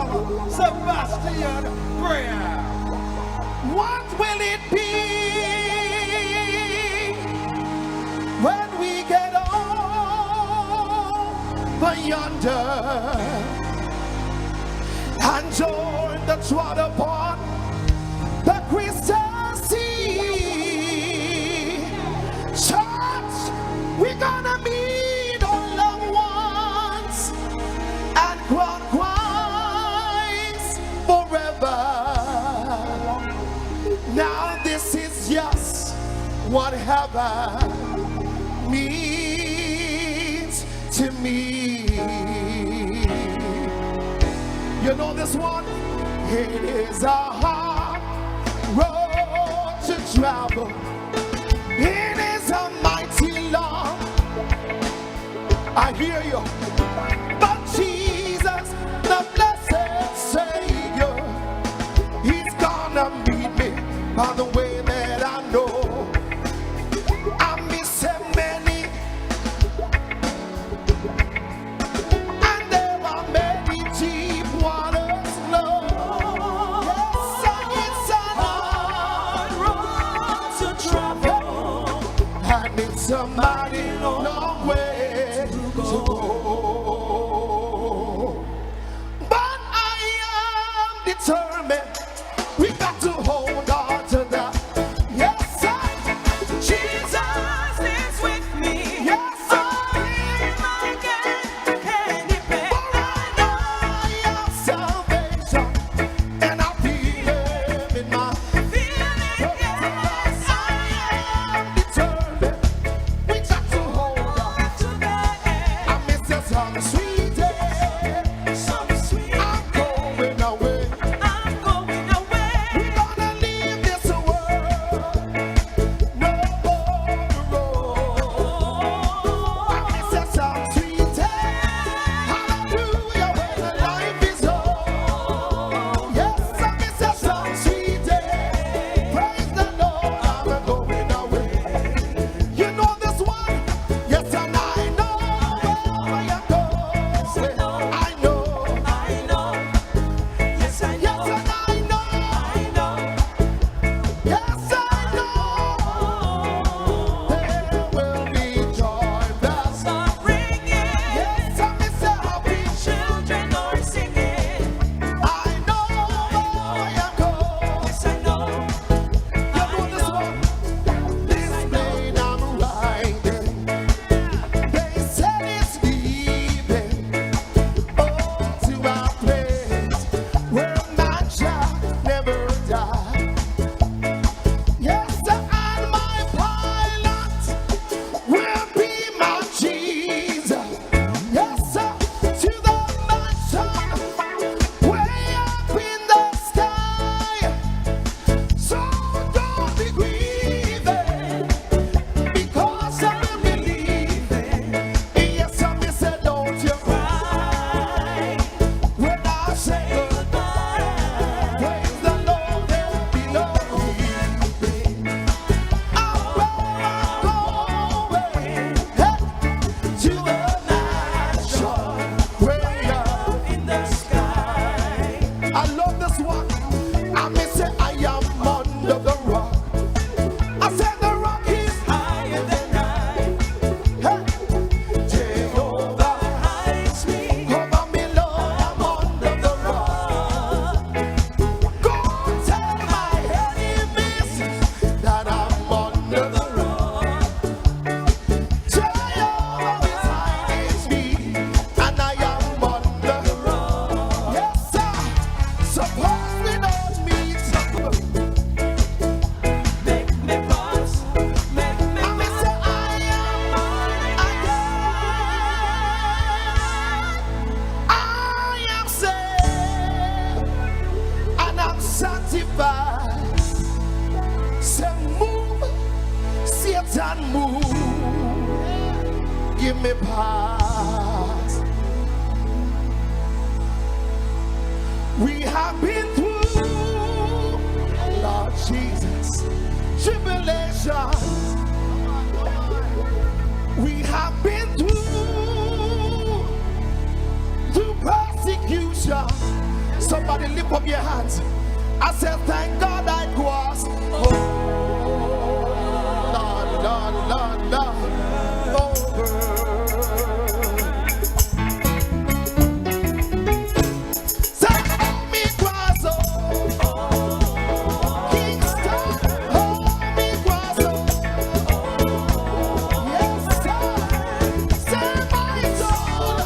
brother Sebastian Graham. What will it be when we get over yonder and join the trod upon the crystal sea? Church, we're gonna meet our loved ones and crown Christ forever. Now this is just what heaven means to me. You know this one? It is a hard road to travel. It is a mighty long. I hear you. But Jesus, the blessed Savior, He's gonna meet me by the way that I know. I miss him many, and there are many deep waters flow. Yes, it's a hard road to travel, and it's a mighty long way to go. But I am determined. We got to hold on to that. Yes, sir. Jesus is with me. Yes, sir. Him I can depend. For I know I have salvation, and I feel Him in my Feeling, yes, I am determined. We got to hold on to the end. I miss you some sweet day. Some sweet. I'm going away. I'm going away. We're gonna leave this world. No more road. I miss you some sweet day. Hallelujah, when the life is over. Yes, I miss you some sweet day. Praise the Lord, I'm going away. You know this one? Yes, and I know where I am going. I know. I know. Yes, I Yes, know. and I know. I know. Yes, I know. There will be joy bells. Start ringing. Yes, I miss happy. Children are singing. I know where I am going. Yes, I know. You know this one? This plane I'm riding. They said it's leaving. Oh, to a place where man shall never die. Yes, and my pilot will be my Jesus. Yes, sir, to the mansion way up in the sky. So don't be grieving because I'm believing. Yes, I miss it, don't you cry when I say goodbye. Praise the Lord, there'll be no weeping. I'm going to the mansion way up In the sky. I love this one. I may say I am under the rock. I said the rock is Higher than I. hey, Jehovah Hides me. cover me, Lord. I'm under the rock. Go tell my enemies that I'm under the rock. Jehovah hides me, and I am under the rock. Yes, sir. Suppose we don't meet. Make me pause. Make me I may say I am saved, and I'm sanctified. Say move, Satan move. Give me pause. We have been through, Lord Jesus, tribulation. We have been through persecution. Somebody lift up your hands. I said, thank God I was. Oh, Lord. Say, hold me cross, Kingston, hold me cross, yes, sir. Say my soul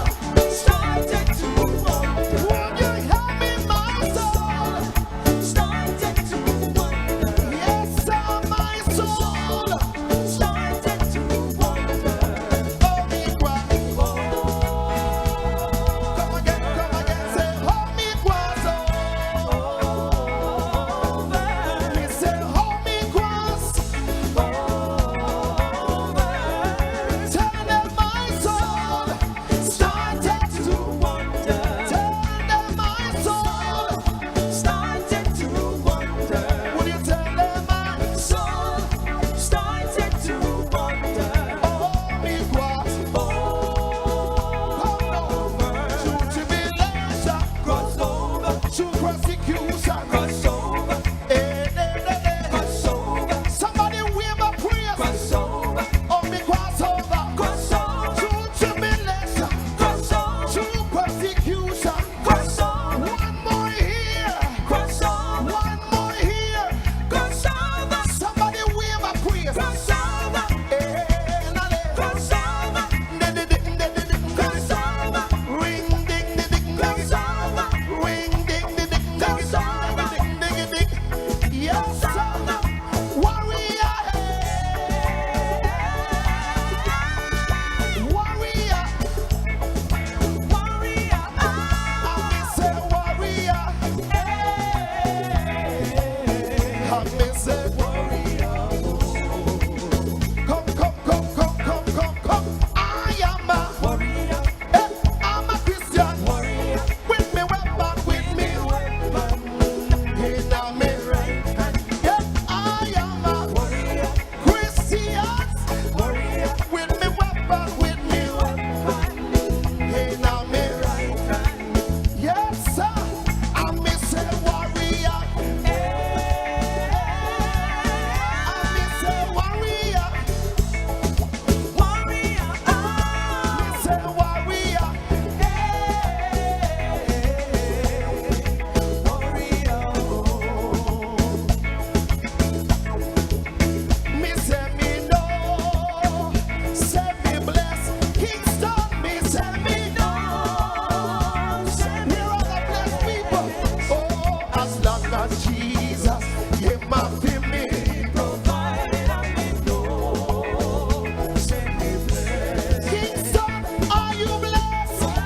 Started to wonder, would you help me, my soul? started to wonder, Yes, sir, my soul. started to wonder. Hold me cross. Come again, say, hold me cross, me say, hold me cross. Tell them my soul started to wonder. Tell them my soul. Started to wonder, Would you tell them my soul started to wonder. hold me cross? True tribulation, Cross over, true persecution. cross over, cross over, Somebody wave a praise. cross over, Hold me cross over. cross over, True tribulation, cross over, true persecution. cross over, One more here, cross over, one more here. cross over, Somebody wave a praise. cross over, cross over, cross over, Ring ding ding ding cross over, ring ding ding ding cross over, ding ding ding. Yes, sir. Warrior, warrior. warrior, I say warrior. I say warrior. Come. I am a warrior, I'm a Christian. warrior, With me weapon, with me weapon. In a me right hand. Yes, I am a warrior, Christian. warrior, With me weapon, with me weapon. In a me right hand. Yes, sir. I me say warrior. I me say warrior. warrior, Me say warrior. Me say me know, say me bless. Kingston, me say me know, say me rather bless people. Oh, as long as Jesus give my for me. provide and me know, say me blessed, Kingston, are you blessed?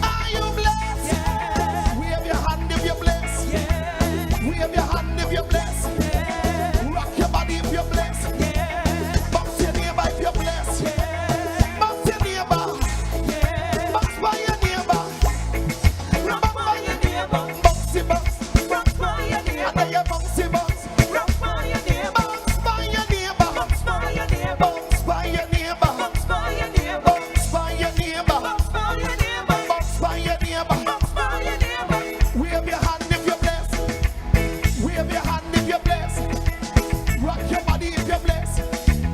Are you blessed? yeah, Wave your hand if you're blessed. yeah, Wave your hand if you're blessed. Rock your body if you're blessed. yeah, Bounce your neighbor if you're blessed. yeah, Bounce your neighbor. yeah. Bounce by your neighbor. Rock by your neighbor, Bouncy bounce. rock by your And neighbor, then you bouncy bounce. rock by your neighbor, Bounce by your neighbor. bounce by your neighbor, Bounce by your neighbor. bounce by your neighbor, Bounce by your neighbor. bounce by your neighbor, Bounce by your neighbor. bounce by your neighbor. Wave your hand if you're blessed. Wave your hand if you're blessed. Rock your body if you're blessed.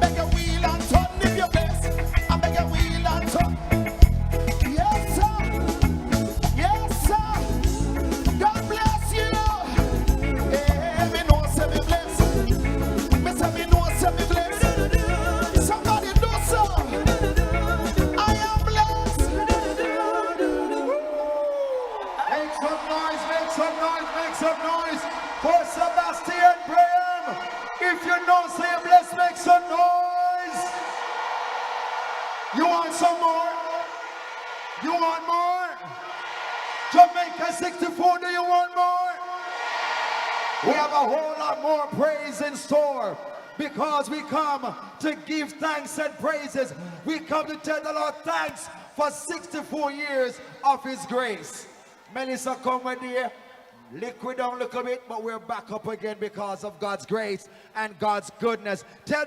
Beg a wheel and turn if you're blessed. I beg a wheel and turn. Yes, sir. Yes, sir. God bless you. Hey, me know say me blessed. Me say me know say me blessed. Somebody do so. I am blessed. Make some noise, make some noise, make some noise for Sebastian Graham. If you know, say bless, make some noise. You want some more? You want more? Jamaica 64, do you want more? We have a whole lot more praise in store because we come to give thanks and praises. We come to tell the Lord thanks for 64 years of His grace. Melissa, come with you. Liquid down a little bit, but we're back up again because of God's grace and God's goodness. Tell the